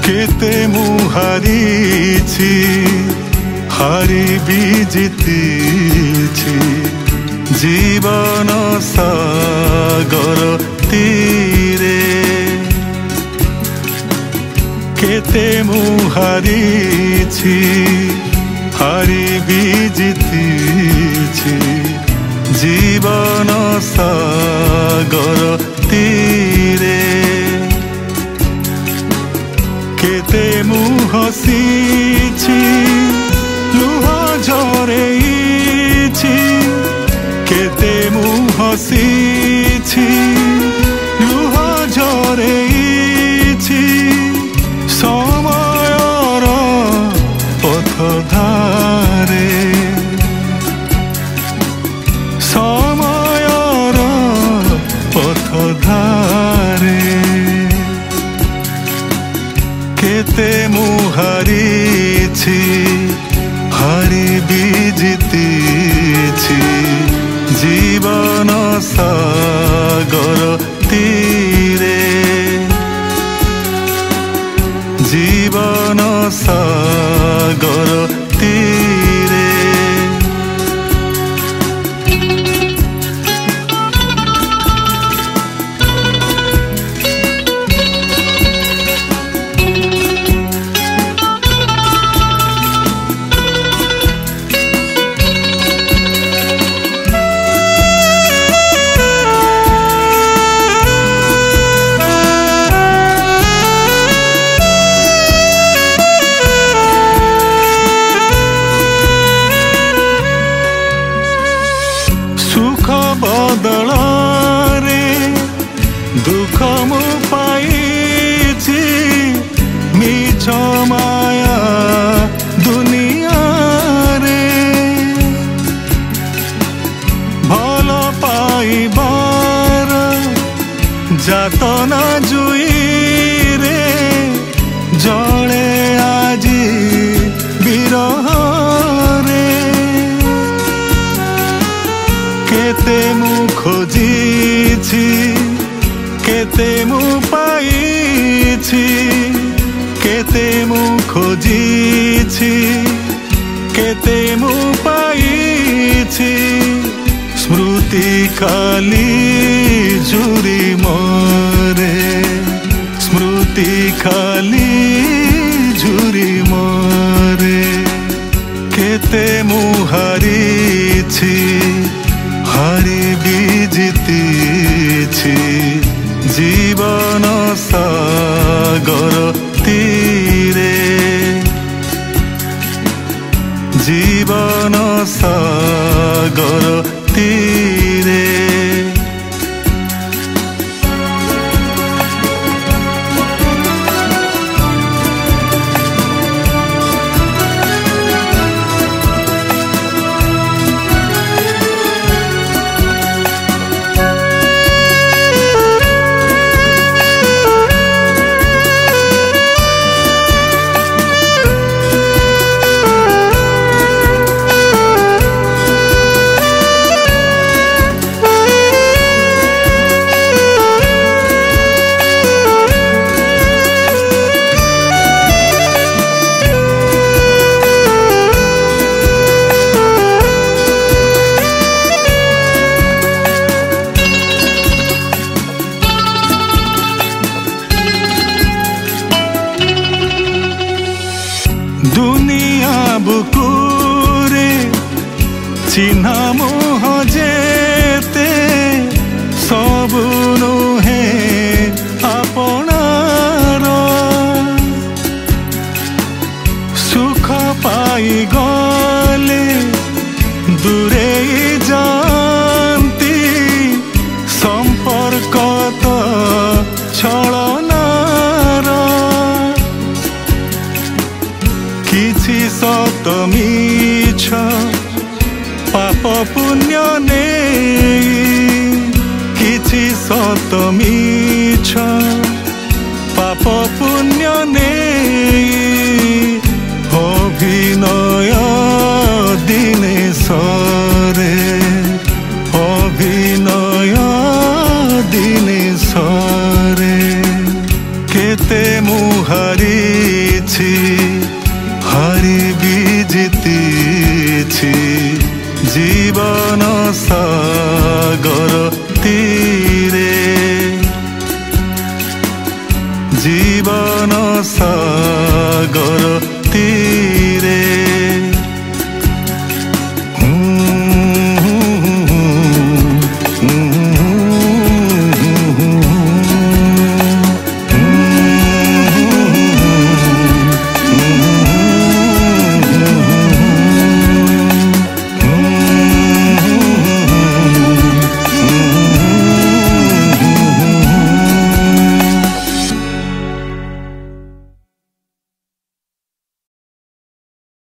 केते मु हारिछि हारी भी जीतिछि जीवन सागर तीरे केते मु हारिछि हारी भी जीतिछि जीवन सागर तीरे केते मु हसीछि लुह झरेछि केते मु हसीछि लुह झरेछि समयर पथ धारे समयर पथ धारे केते मु हारिछि हारी भी जीतिछि जीवन सागर तीरे जीवन सागर तीरे बदल रे दुख मु पाइछि मिछ माया दुनिया रे भल पाइबार जातना जुई रे जले आजी विरह केते मु खोजिछि केते मु पाइछि केते मु खोजिछि केते मु पाइछि स्मृति खाली जुरी मोरे स्मृति खाली जुरी मोरे केते मु हारिछि हारी भी जीतिछि जीवन सागर तीरे जीवन सागर तीरे दुनिया बुकुरे चिन्हा मोह जेते सबु नुहे आपनार सुख पाई गले दूरे जानती संपर्क तो छलनार किछि सत मिछ पाप पुण्य नेई किछि सत मिछ पाप पुण्य नेई अभिनय दिने सरे अभिनय दिने सरे केते मु हारी ସାଗର